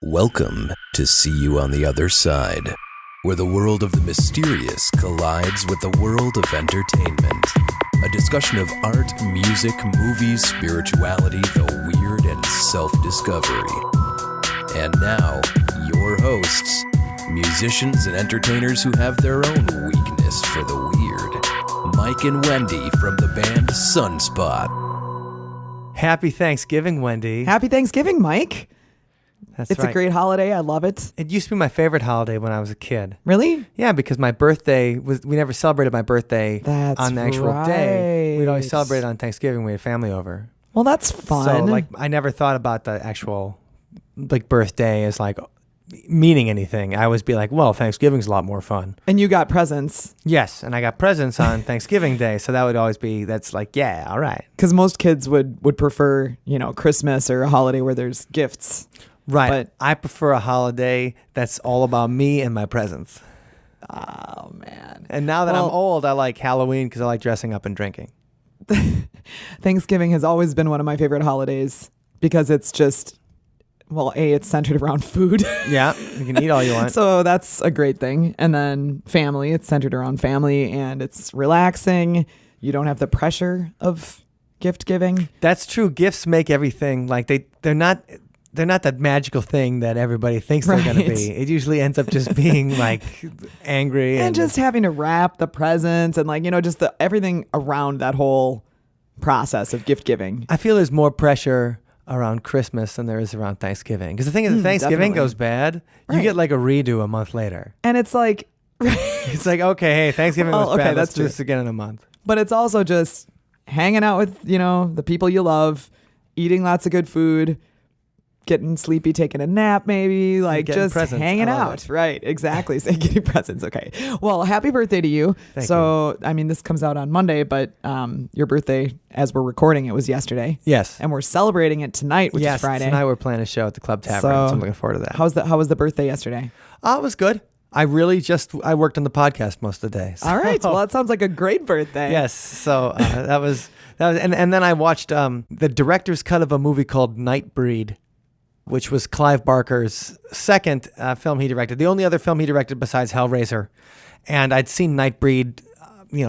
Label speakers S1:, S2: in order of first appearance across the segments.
S1: Welcome to See You on the Other Side, where the world of the mysterious collides with the world of entertainment. A discussion of art, music, movies, spirituality, the weird, and self-discovery. And now, your hosts, musicians and entertainers who have their own weakness for the weird, Mike and Wendy from the band Sunspot.
S2: Happy Thanksgiving, Wendy.
S3: Happy Thanksgiving, Mike.
S2: That's
S3: It's
S2: right.
S3: a great holiday. I love it.
S2: It used to be my favorite holiday when I was a kid.
S3: Really?
S2: Yeah, because my birthday we never celebrated my birthday
S3: That's
S2: on the actual day. We'd always
S3: right.
S2: celebrate it on Thanksgiving. We had family over.
S3: Well, that's fun.
S2: So I never thought about the actual birthday as meaning anything. I always be like, well, Thanksgiving's a lot more fun.
S3: And you got presents.
S2: Yes, and I got presents on Thanksgiving Day, so that would always be yeah, all right.
S3: Because most kids would prefer, Christmas or a holiday where there's gifts.
S2: Right.
S3: But
S2: I prefer a holiday that's all about me and my presents.
S3: oh man.
S2: And now that I'm old, I like Halloween because I like dressing up and drinking.
S3: Thanksgiving has always been one of my favorite holidays because it's just, it's centered around food.
S2: Yeah, you can eat all you want.
S3: So that's a great thing. And then family, it's centered around family and it's relaxing. You don't have the pressure of gift giving.
S2: That's true. Gifts make everything they're not that magical thing that everybody thinks they're going to
S3: Right.
S2: be. It usually ends up just being angry
S3: And just having to wrap the presents and just everything around that whole process of gift giving.
S2: I feel there's more pressure around Christmas than there is around Thanksgiving. Because the thing is, if Thanksgiving
S3: definitely.
S2: goes bad, you
S3: Right.
S2: get a redo a month later.
S3: And it's like,
S2: It's okay, hey, Thanksgiving was bad. Let's do this again in a month.
S3: but it's also just hanging out with, the people you love, eating lots of good food, getting sleepy, taking a nap, maybe
S2: getting
S3: just
S2: presents.
S3: hanging
S2: I love
S3: out.
S2: it.
S3: Right. Exactly. So getting presents. Okay. Well, happy birthday to you.
S2: Thank
S3: you. This comes out on Monday, but your birthday, as we're recording, it was yesterday.
S2: Yes.
S3: And we're celebrating it tonight, which is Friday.
S2: Tonight we're playing a show at the Club Tavern, so I'm looking forward to that.
S3: How was the birthday yesterday?
S2: It was good. I worked on the podcast most of the day. So.
S3: All right. Well, that sounds like a great birthday.
S2: Yes. So that was, and then I watched the director's cut of a movie called Nightbreed, which was Clive Barker's second film he directed. The only other film he directed besides Hellraiser. And I'd seen Nightbreed,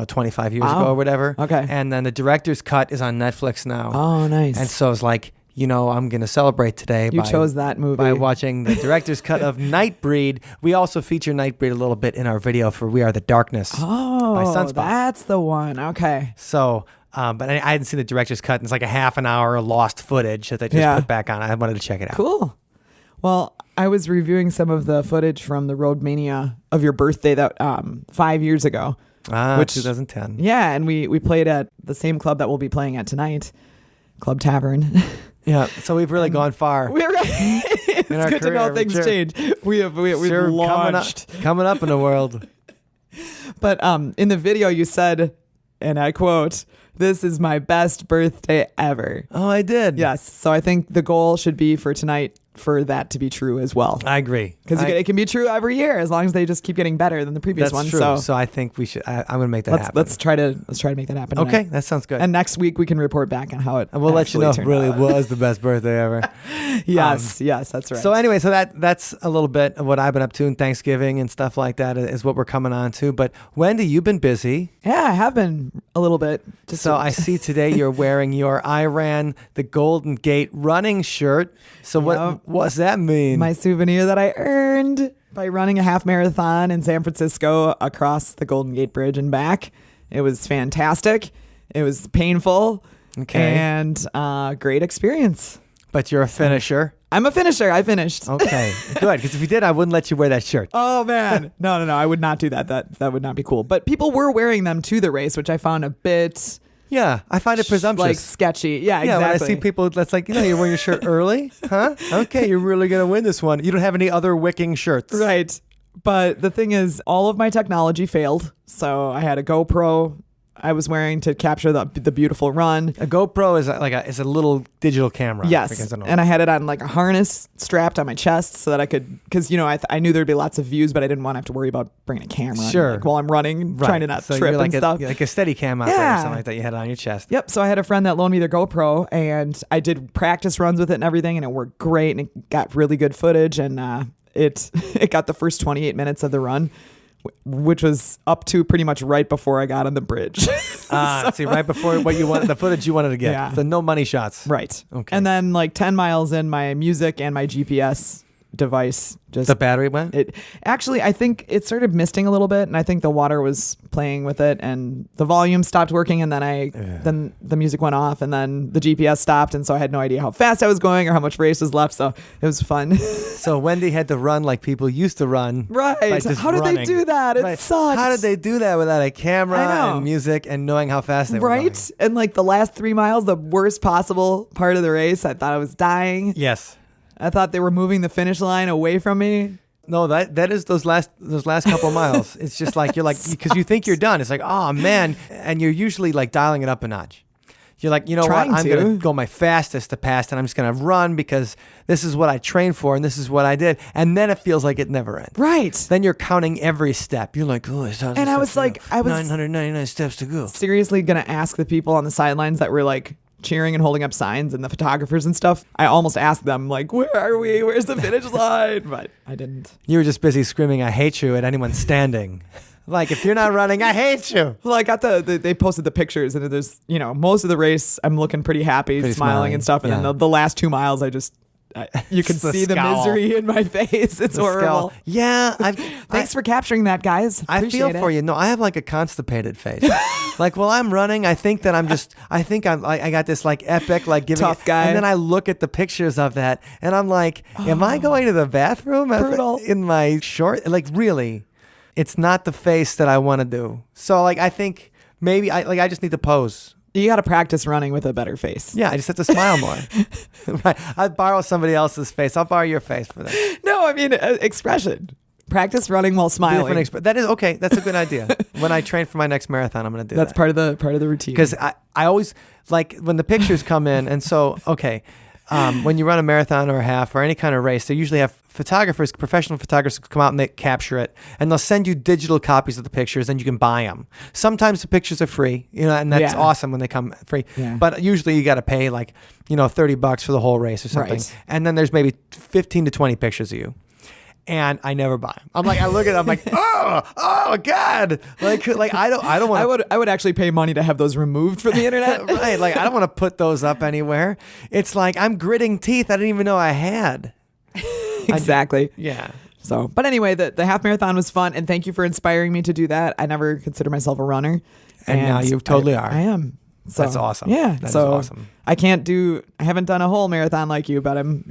S2: 25 years ago or whatever.
S3: Okay.
S2: And then the director's cut is on Netflix now.
S3: Oh, nice.
S2: And so it's I'm going to celebrate today.
S3: You chose that movie.
S2: By watching the director's cut of Nightbreed. We also feature Nightbreed a little bit in our video for We Are the Darkness by Sunspot.
S3: That's the one. Okay.
S2: So, but I hadn't seen the director's cut. And it's a half an hour lost footage that they just put back on. I wanted to check it out.
S3: Cool. Well, I was reviewing some of the footage from the Road Mania of your birthday that 5 years ago.
S2: Which 2010.
S3: Yeah, and we played at the same club that we'll be playing at tonight, Club Tavern.
S2: Yeah, so we've really gone far.
S3: We're it's good to know things change. We've launched.
S2: Coming up in the world.
S3: But in the video you said, and I quote, "This is my best birthday ever."
S2: Oh, I did.
S3: Yes. So I think the goal should be for tonight for that to be true as well.
S2: I agree.
S3: Because it can be true every year as long as they just keep getting better than the previous one.
S2: That's true. So I think we should. I'm going to make that happen.
S3: Let's try to make that happen.
S2: Okay,
S3: tonight.
S2: that sounds good.
S3: And next week we can report back on how it.
S2: And we'll let you know if it
S3: turned
S2: really
S3: out.
S2: was the best birthday ever.
S3: Yes, that's right.
S2: So anyway, that's a little bit of what I've been up to in Thanksgiving and stuff like that is what we're coming on to. But Wendy, you've been busy.
S3: Yeah, I have been a little bit.
S2: So I see today you're wearing your I Ran the Golden Gate running shirt. So what does that mean?
S3: My souvenir that I earned by running a half marathon in San Francisco across the Golden Gate Bridge and back. It was fantastic. It was painful.
S2: Okay.
S3: And great experience.
S2: But you're a finisher.
S3: I'm a finisher. I finished.
S2: Okay, good. Because if you did, I wouldn't let you wear that shirt.
S3: Oh man, no, I would not do that. That would not be cool. But people were wearing them to the race, which I found a bit
S2: Yeah, I find it presumptuous.
S3: sketchy. Yeah,
S2: Yeah,
S3: exactly.
S2: when I see people, that's you're wearing your shirt early, huh? Okay, you're really gonna win this one. You don't have any other wicking shirts,
S3: Right. But the thing is, all of my technology failed. So I had a GoPro, I was wearing to capture the beautiful run.
S2: A GoPro is a little digital camera.
S3: Yes, and I had it on like a harness strapped on my chest so that I could, because I knew there'd be lots of views, but I didn't want to have to worry about bringing a camera.
S2: Sure.
S3: While I'm running, trying to not trip
S2: like
S3: and stuff.
S2: Like a steady cam out there or something like that. You had it on your chest.
S3: Yep. So I had a friend that loaned me their GoPro, and I did practice runs with it and everything, and it worked great, and it got really good footage, and it got the first 28 minutes of the run, which was up to pretty much right before I got on the bridge.
S2: See, right before what you wanted, the footage you wanted to get.
S3: Yeah.
S2: So no money shots.
S3: Right.
S2: Okay.
S3: And then like 10 miles in, my music and my GPS device just
S2: the battery went.
S3: It actually, I think it started misting a little bit, and I think the water was playing with it, and the volume stopped working, and then the music went off, and then the GPS stopped, and so I had no idea how fast I was going or how much race was left. So it was fun.
S2: So Wendy had to run like people used to run.
S3: Right. How did they do that? It sucks.
S2: How did they do that without a camera and music and knowing how fast they were going?
S3: Right. And like the last 3 miles, the worst possible part of the race, I thought I was dying.
S2: Yes.
S3: I thought they were moving the finish line away from me.
S2: No, that is those last couple miles. It's just like you're like, because you think you're done. It's like, oh man, and you're usually like dialing it up a notch. You're like, you know what? I'm gonna go my fastest to pass, and I'm just gonna run because this is what I trained for, and this is what I did. And then it feels like it never ends.
S3: Right.
S2: Then you're counting every step. You're like, oh,
S3: and I was
S2: 999 steps to go.
S3: Seriously, gonna ask the people on the sidelines that were like cheering and holding up signs, and the photographers and stuff. I almost asked them, like, where are we? Where's the finish line? But I didn't.
S2: You were just busy screaming, I hate you at anyone standing. Like, if you're not running, I hate you.
S3: Well, I got they posted the pictures, and there's, most of the race, I'm looking pretty happy, smiling and stuff. And then the last 2 miles, you can see the misery in my face. It's horrible.
S2: Yeah.
S3: Thanks for capturing that, guys.
S2: I feel for you. No, I have like a constipated face. Like while I'm running, I think that I got this like epic, like giving
S3: tough guy.
S2: And then I look at the pictures of that and I'm like, am I going to the bathroom in my short? Like really, it's not the face that I want to do. So like, I think maybe I just need to pose.
S3: You got to practice running with a better face.
S2: Yeah, I just have to smile more. Right. I'd borrow somebody else's face. I'll borrow your face for that.
S3: No, I mean, expression. Practice running while smiling.
S2: That is okay. That's a good idea. When I train for my next marathon, I'm going to do that.
S3: That's part of the routine.
S2: Because I always, like, when the pictures come in, and so, okay, when you run a marathon or a half or any kind of race, they usually have professional photographers come out and they capture it, and they'll send you digital copies of the pictures, and you can buy them. Sometimes the pictures are free, and that's awesome when they come free. Yeah. But usually you got to pay like, $30 for the whole race or something. Right. And then there's maybe 15 to 20 pictures of you. And I never buy them. I'm like, I look at it, I'm like, oh God. Like I don't want
S3: I would actually pay money to have those removed from the internet.
S2: Right. Like I don't want to put those up anywhere. It's like I'm gritting teeth I didn't even know I had.
S3: Exactly.
S2: Yeah.
S3: So, but anyway, the half marathon was fun, and thank you for inspiring me to do that. I never considered myself a runner.
S2: And now you totally are.
S3: I am. So,
S2: that's awesome.
S3: Yeah.
S2: That is awesome.
S3: I haven't done a whole marathon like you, but I'm,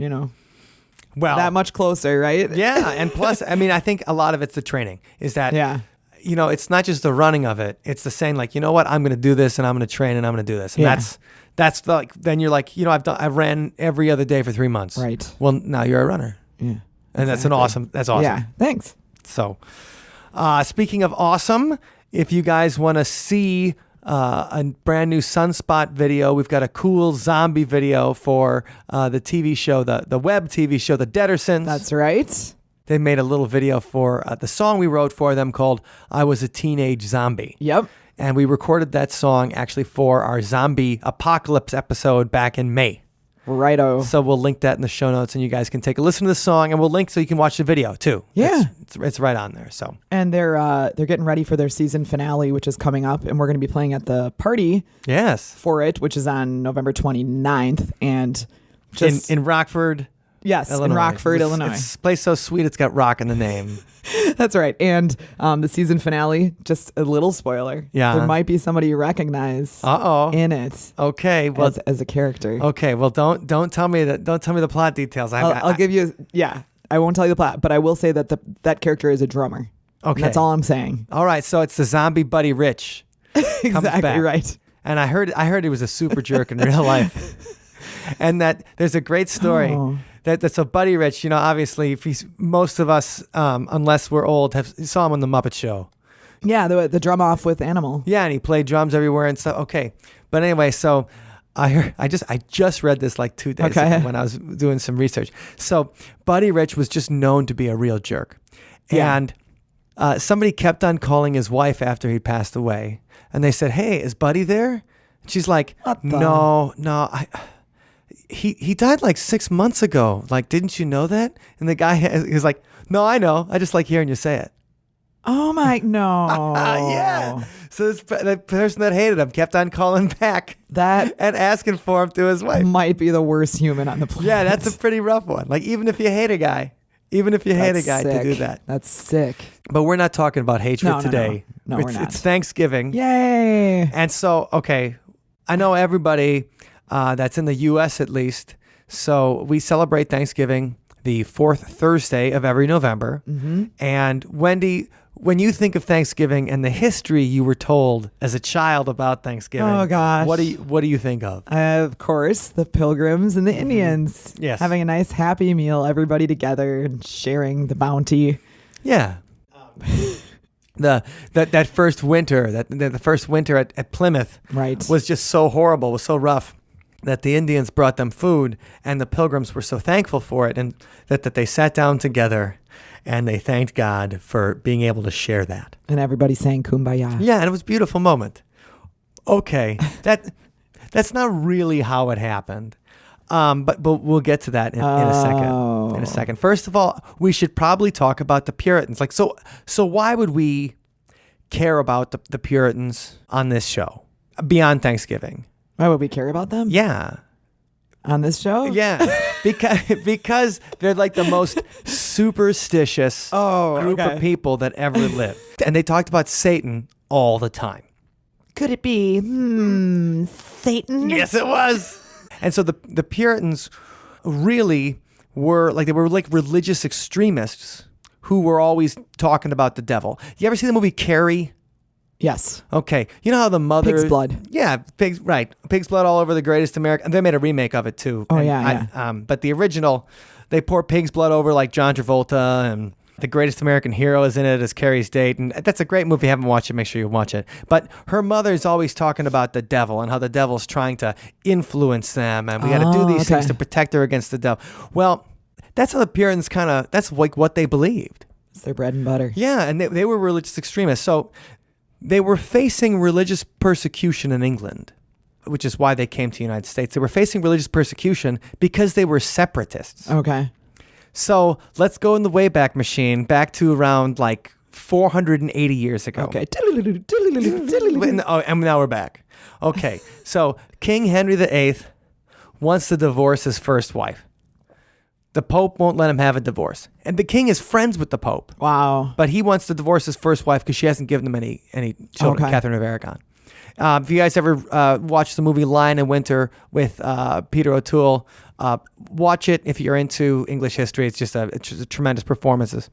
S2: well,
S3: that much closer, right?
S2: Yeah. And plus, I mean, I think a lot of it's the training is that, it's not just the running of it. It's the saying like, you know what, I'm going to do this and I'm going to train and I'm going to do this. And that's like, then you're like, I've ran every other day for 3 months.
S3: Right.
S2: Well, now you're a runner.
S3: Yeah.
S2: And that's awesome.
S3: Yeah. Thanks.
S2: So, speaking of awesome, if you guys want to see a brand new Sunspot video, we've got a cool zombie video for the TV show, the web TV show, The Deadersons.
S3: That's right.
S2: They made a little video for the song we wrote for them called I Was a Teenage Zombie.
S3: Yep.
S2: And we recorded that song actually for our zombie apocalypse episode back in May.
S3: Righto.
S2: So we'll link that in the show notes, and you guys can take a listen to the song, and we'll link so you can watch the video too.
S3: Yeah,
S2: it's right on there. So,
S3: and they're getting ready for their season finale, which is coming up, and we're going to be playing at the party.
S2: Yes,
S3: for it, which is on November 29th, and just
S2: in Rockford.
S3: Yes,
S2: Illinois.
S3: In Rockford, Illinois.
S2: It's a place so sweet it's got rock in the name.
S3: That's right. And the season finale, just a little spoiler.
S2: Yeah.
S3: There might be somebody you recognize in it.
S2: Okay. Well,
S3: as a character.
S2: Okay. Well, don't tell me that. Don't tell me the plot details.
S3: I'll give you. I won't tell you the plot, but I will say that that character is a drummer.
S2: Okay.
S3: That's all I'm saying.
S2: All right. So it's the zombie Buddy Rich.
S3: Exactly right.
S2: And I heard he was a super jerk in real life. And that there's a great story.
S3: Oh.
S2: That's a Buddy Rich, obviously, most of us, unless we're old, saw him on the Muppet Show.
S3: Yeah, the drum off with Animal.
S2: Yeah, and he played drums everywhere and stuff. Okay, but anyway, so I just read this like 2 days ago when I was doing some research. So Buddy Rich was just known to be a real jerk, and somebody kept on calling his wife after he passed away, and they said, "Hey, is Buddy there?" And she's like, "No, he died like 6 months ago. Like, didn't you know that?" And the guy is like, "No, I know. I just like hearing you say it."
S3: Oh my, no.
S2: Yeah. So the person that hated him kept on calling back
S3: That
S2: and asking for him to his wife.
S3: might be the worst human on the planet.
S2: Yeah, that's a pretty rough one. Like, even if you hate a guy to do that.
S3: That's sick.
S2: But we're not talking about hatred today.
S3: No, we're not.
S2: It's Thanksgiving.
S3: Yay.
S2: And so, okay, I know everybody that's in the U.S. at least. So we celebrate Thanksgiving the fourth Thursday of every November. Mm-hmm. And Wendy, when you think of Thanksgiving and the history you were told as a child about Thanksgiving,
S3: oh gosh,
S2: what do you think of?
S3: Of course, the Pilgrims and the Indians.
S2: Yes,
S3: having a nice happy meal, everybody together and sharing the bounty.
S2: Yeah. That first winter, the first winter at Plymouth,
S3: right,
S2: was just so horrible, was so rough, that the Indians brought them food, and the Pilgrims were so thankful for it, and that they sat down together, and they thanked God for being able to share that.
S3: And everybody sang Kumbaya.
S2: Yeah, and it was a beautiful moment. Okay, that's not really how it happened, but we'll get to that in a second. In a second. First of all, we should probably talk about the Puritans. Like, so why would we care about the Puritans on this show beyond Thanksgiving?
S3: Why would we care about them?
S2: Yeah.
S3: On this show?
S2: Yeah. Because they're like the most superstitious group of people that ever lived. And they talked about Satan all the time.
S3: Could it be Satan?
S2: Yes, it was. And so the Puritans really were like religious extremists who were always talking about the devil. You ever see the movie Carrie?
S3: Yes.
S2: Okay. You know how the mother...
S3: Pig's Blood.
S2: Yeah, Pig's Blood all over the Greatest American... They made a remake of it, too.
S3: Oh,
S2: and but the original, they pour Pig's Blood over like John Travolta, and the Greatest American Hero is in it as Carrie's date. And that's a great movie. If you haven't watched it, make sure you watch it. But her mother's always talking about the devil and how the devil's trying to influence them. And we got to do these things to protect her against the devil. Well, that's how the Puritans that's like what they believed.
S3: It's their bread and butter.
S2: Yeah, and they were religious extremists. So... they were facing religious persecution in England, which is why they came to the United States. They were facing religious persecution because they were separatists.
S3: Okay.
S2: So let's go in the Wayback Machine back to around like 480 years ago.
S3: Okay.
S2: And now we're back. Okay. So King Henry VIII wants to divorce his first wife. The Pope won't let him have a divorce. And the king is friends with the Pope.
S3: Wow.
S2: But he wants to divorce his first wife because she hasn't given him any children, Catherine of Aragon. If you guys ever watched the movie Lion in Winter with Peter O'Toole, watch it if you're into English history. It's just a tremendous performances.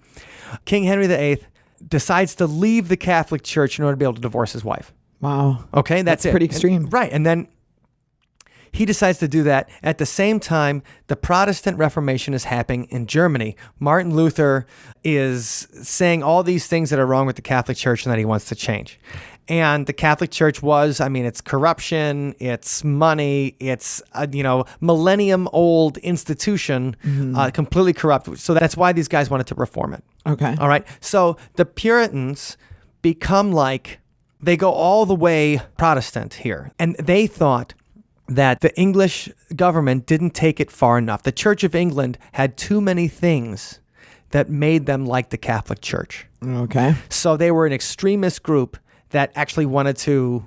S2: King Henry VIII decides to leave the Catholic Church in order to be able to divorce his wife.
S3: Wow.
S2: Okay, that's it.
S3: Pretty extreme.
S2: Right. And then he decides to do that. At the same time, the Protestant Reformation is happening in Germany. Martin Luther is saying all these things that are wrong with the Catholic Church and that he wants to change. And the Catholic Church it's corruption, it's money, it's a millennium-old institution, completely corrupt. So that's why these guys wanted to reform it.
S3: Okay.
S2: All right. So the Puritans become they go all the way Protestant here. And they thought that the English government didn't take it far enough. The Church of England had too many things that made them like the Catholic Church.
S3: Okay.
S2: So they were an extremist group that actually wanted to...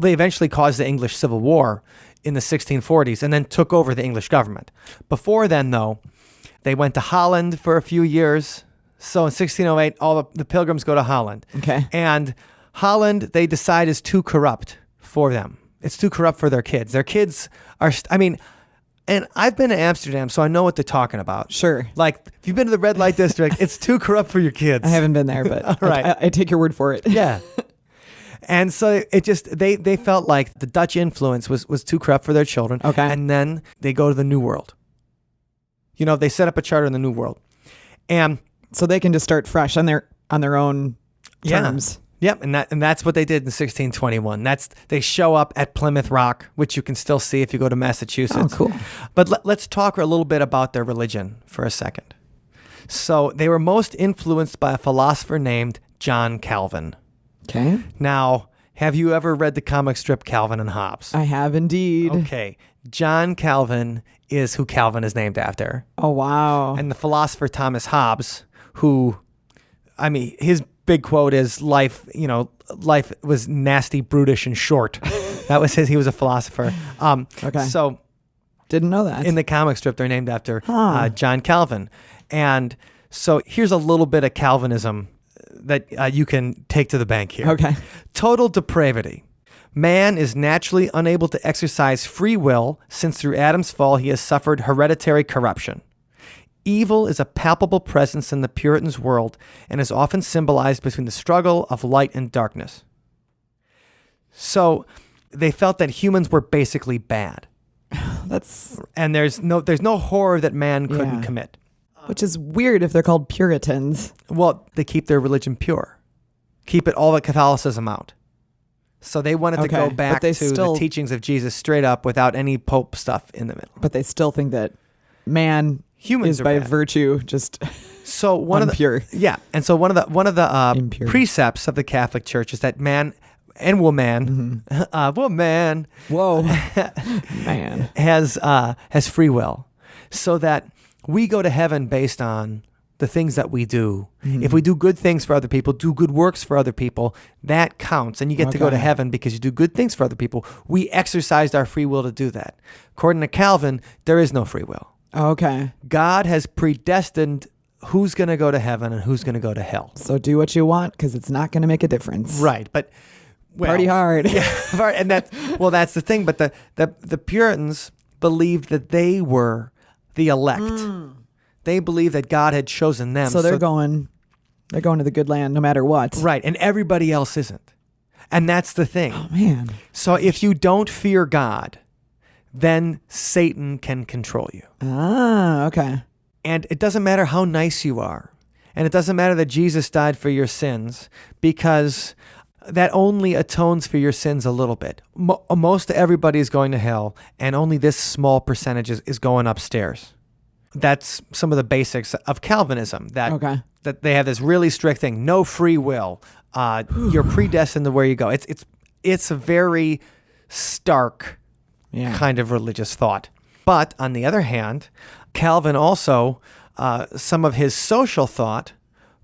S2: They eventually caused the English Civil War in the 1640s and then took over the English government. Before then, though, they went to Holland for a few years. So in 1608, all the Pilgrims go to Holland.
S3: Okay.
S2: And Holland, they decide, is too corrupt for them. It's too corrupt for their kids. Their kids are, and I've been to Amsterdam, so I know what they're talking about.
S3: Sure.
S2: Like, if you've been to the red light district, it's too corrupt for your kids.
S3: I haven't been there, but
S2: all right.
S3: I take your word for it.
S2: Yeah. And so it just, they felt like the Dutch influence was too corrupt for their children.
S3: Okay.
S2: And then they go to the New World. They set up a charter in the New World. And
S3: so they can just start fresh on their own terms.
S2: Yep, and that's what they did in 1621. They show up at Plymouth Rock, which you can still see if you go to Massachusetts.
S3: Oh, cool.
S2: But let's talk a little bit about their religion for a second. So they were most influenced by a philosopher named John Calvin.
S3: Okay.
S2: Now, have you ever read the comic strip Calvin and Hobbes?
S3: I have indeed.
S2: Okay. John Calvin is who Calvin is named after.
S3: Oh, wow.
S2: And the philosopher Thomas Hobbes, who, I mean, his big quote is life was nasty, brutish, and short. That was he was a philosopher.
S3: Okay.
S2: So
S3: didn't know that.
S2: in the comic strip, they're named after John Calvin. And so here's a little bit of Calvinism that you can take to the bank here.
S3: Okay.
S2: Total depravity. Man is naturally unable to exercise free will since through Adam's fall he has suffered hereditary corruption. Evil is a palpable presence in the Puritans' world and is often symbolized between the struggle of light and darkness. So they felt that humans were basically bad. And there's no horror that man couldn't commit.
S3: Which is weird if they're called Puritans.
S2: Well, they keep their religion pure. Keep it all the Catholicism out. So they wanted to go back to the teachings of Jesus straight up without any Pope stuff in the middle.
S3: But they still think that man
S2: Humans
S3: is
S2: are
S3: by
S2: bad.
S3: virtue just
S2: so one
S3: impure.
S2: of the and so one of the
S3: Impure.
S2: precepts of the Catholic Church is that man and woman, woman,
S3: Whoa, man,
S2: has free will, so that we go to heaven based on the things that we do. If we do good things for other people, do good works for other people, that counts, and you get to go to heaven because you do good things for other people. We exercised our free will to do that. According to Calvin, there is no free will.
S3: Okay.
S2: God has predestined who's going to go to heaven and who's going to go to hell.
S3: So do what you want because it's not going to make a difference.
S2: Right, but
S3: party hard.
S2: Yeah, and that's the thing. But the Puritans believed that they were the elect. They believed that God had chosen them.
S3: So they're going to the good land no matter what.
S2: Right, and everybody else isn't. And that's the thing.
S3: Oh man.
S2: So if you don't fear God, then Satan can control you.
S3: Ah, okay.
S2: And it doesn't matter how nice you are. And it doesn't matter that Jesus died for your sins, because that only atones for your sins a little bit. Most everybody is going to hell, and only this small percentage is going upstairs. That's some of the basics of Calvinism, that they have this really strict thing, no free will. You're predestined to where you go. It's a very stark kind of religious thought. But on the other hand, Calvin also, some of his social thought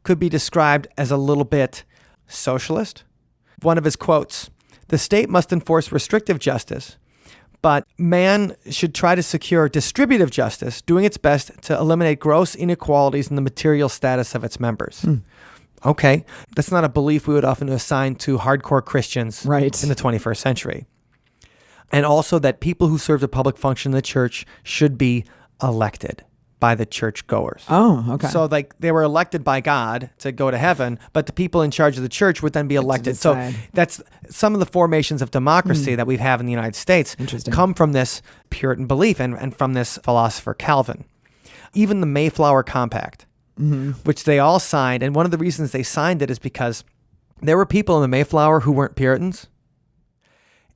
S2: could be described as a little bit socialist. One of his quotes, "The state must enforce restrictive justice, but man should try to secure distributive justice, doing its best to eliminate gross inequalities in the material status of its members." Okay, that's not a belief we would often assign to hardcore Christians in the 21st century. And also that people who serve a public function in the church should be elected by the churchgoers.
S3: Oh, okay.
S2: So they were elected by God to go to heaven, but the people in charge of the church would then be elected. So that's some of the formations of democracy that we have in the United States come from this Puritan belief and from this philosopher Calvin. Even the Mayflower Compact, which they all signed, and one of the reasons they signed it is because there were people in the Mayflower who weren't Puritans,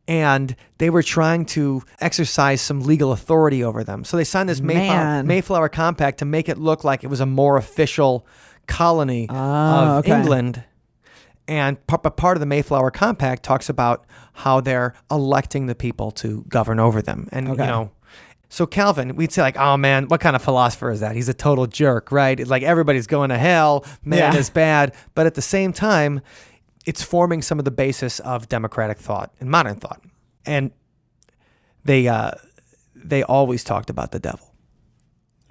S2: and they were trying to exercise some legal authority over them. So they signed this Mayflower Compact to make it look like it was a more official colony of England. And part of the Mayflower Compact talks about how they're electing the people to govern over them. And, so Calvin, we'd say like, oh man, what kind of philosopher is that? He's a total jerk, right? It's like everybody's going to hell, man is bad. But at the same time, it's forming some of the basis of democratic thought and modern thought. And they always talked about the devil.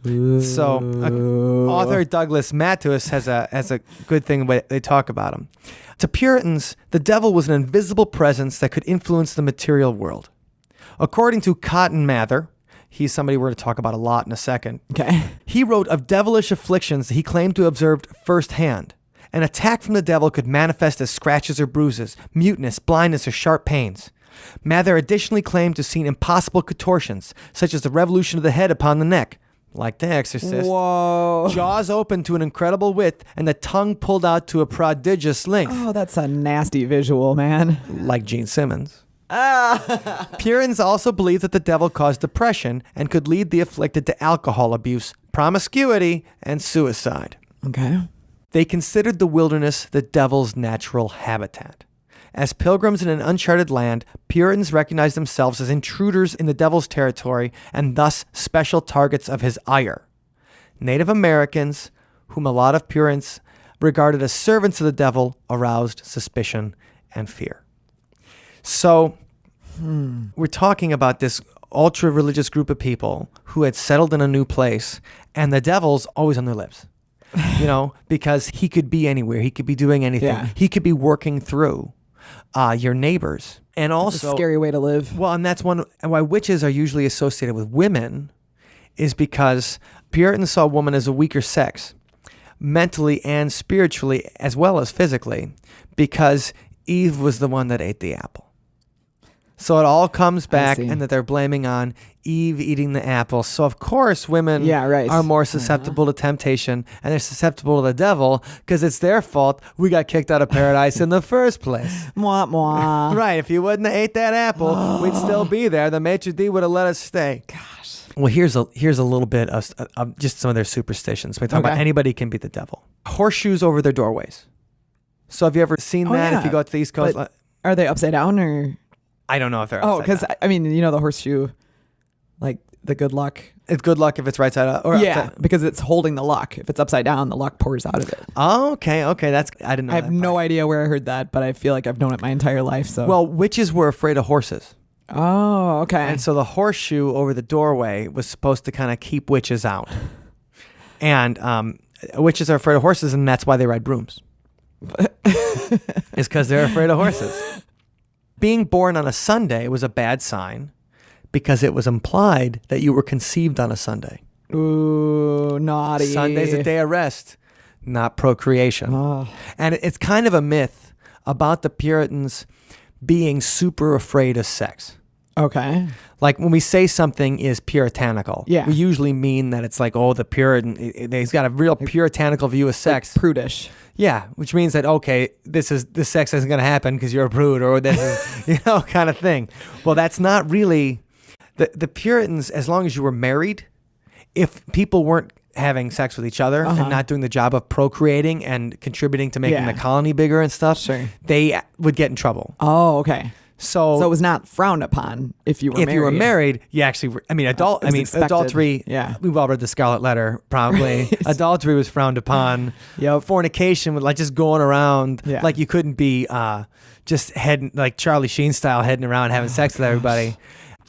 S2: Ooh. So author Douglas Matthews has a good thing when they talk about him. To Puritans, the devil was an invisible presence that could influence the material world. According to Cotton Mather, he's somebody we're going to talk about a lot in a second.
S3: Okay.
S2: He wrote of devilish afflictions he claimed to have observed firsthand. An attack from the devil could manifest as scratches or bruises, muteness, blindness, or sharp pains. Mather additionally claimed to have seen impossible contortions, such as the revolution of the head upon the neck, like The Exorcist.
S3: Whoa.
S2: Jaws open to an incredible width, and the tongue pulled out to a prodigious length,
S3: Oh, that's a nasty visual, man.
S2: like Gene Simmons. Puritans also believed that the devil caused depression and could lead the afflicted to alcohol abuse, promiscuity, and suicide.
S3: Okay.
S2: They considered the wilderness the devil's natural habitat. As pilgrims in an uncharted land, Puritans recognized themselves as intruders in the devil's territory and thus special targets of his ire. Native Americans, whom a lot of Puritans regarded as servants of the devil, aroused suspicion and fear. So, we're talking about this ultra-religious group of people who had settled in a new place, and the devil's always on their lips. Because he could be anywhere. He could be doing anything.
S3: Yeah.
S2: He could be working through your neighbors. And also,
S3: It's a scary way to live.
S2: well, and that's why witches are usually associated with women, is because Puritans saw woman as a weaker sex, mentally and spiritually, as well as physically, because Eve was the one that ate the apple. So it all comes back,
S3: see.
S2: and that they're blaming on Eve eating the apple. So of course women
S3: Yeah, right.
S2: are more susceptible to temptation, and they're susceptible to the devil because it's their fault we got kicked out of paradise in the first place.
S3: Mwah, mwah.
S2: Right, if you wouldn't have ate that apple, we'd still be there. The maitre d' would have let us stay.
S3: Gosh.
S2: Well, here's a little bit of just some of their superstitions. We talk about
S3: Okay.
S2: anybody can be the devil. Horseshoes over their doorways. So have you ever seen that?
S3: yeah.
S2: If you go out to the East Coast,
S3: But are they upside down or?
S2: I don't know if they're
S3: Oh,
S2: upside
S3: because
S2: down.
S3: I mean, the horseshoe, like the good luck.
S2: It's good luck if it's right side up. Or
S3: Yeah,
S2: upside.
S3: because it's holding the luck. If it's upside down, the luck pours out of it.
S2: Oh, okay. That's I didn't know.
S3: I have
S2: that
S3: no
S2: part.
S3: idea where I heard that, but I feel like I've known it my entire life. So.
S2: Well, witches were afraid of horses,
S3: Oh, okay.
S2: and so the horseshoe over the doorway was supposed to kind of keep witches out. And witches are afraid of horses, and that's why they ride brooms. It's because they're afraid of horses. Being born on a Sunday was a bad sign because it was implied that you were conceived on a Sunday.
S3: Ooh, naughty.
S2: Sunday's a day of rest, not procreation.
S3: Oh.
S2: And it's kind of a myth about the Puritans being super afraid of sex.
S3: Okay.
S2: Like when we say something is puritanical,
S3: Yeah.
S2: we usually mean that it's like, oh, the Puritan, he's got a real puritanical view of sex.
S3: Prudish.
S2: Yeah, which means that, okay, this sex isn't going to happen because you're a prude, or this is, kind of thing. Well, that's not really, the Puritans, as long as you were married, if people weren't having sex with each other and not doing the job of procreating and contributing to making
S3: Yeah.
S2: the colony bigger and stuff,
S3: Sure.
S2: they would get in trouble.
S3: Oh, okay.
S2: So
S3: it was not frowned upon if you were
S2: if
S3: married.
S2: you were married, you actually were,
S3: It was expected.
S2: adultery.
S3: Yeah.
S2: We've all read the Scarlet Letter, probably. Adultery was frowned upon.
S3: Yep.
S2: Fornication was like just going around.
S3: Yeah.
S2: Like you couldn't be just heading, like Charlie Sheen style, heading around having sex with everybody.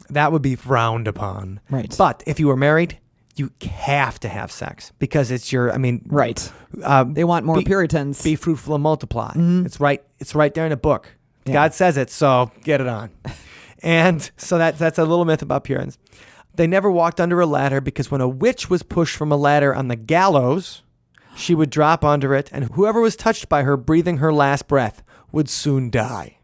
S2: That would be frowned upon.
S3: Right.
S2: But if you were married, you have to have sex because it's your,
S3: Right. They want more Puritans.
S2: be fruitful and multiply. It's right there in the book.
S3: Yeah.
S2: God says it, so get it on. And so that's a little myth about Puritans. They never walked under a ladder because when a witch was pushed from a ladder on the gallows, she would drop under it, and whoever was touched by her breathing her last breath would soon die.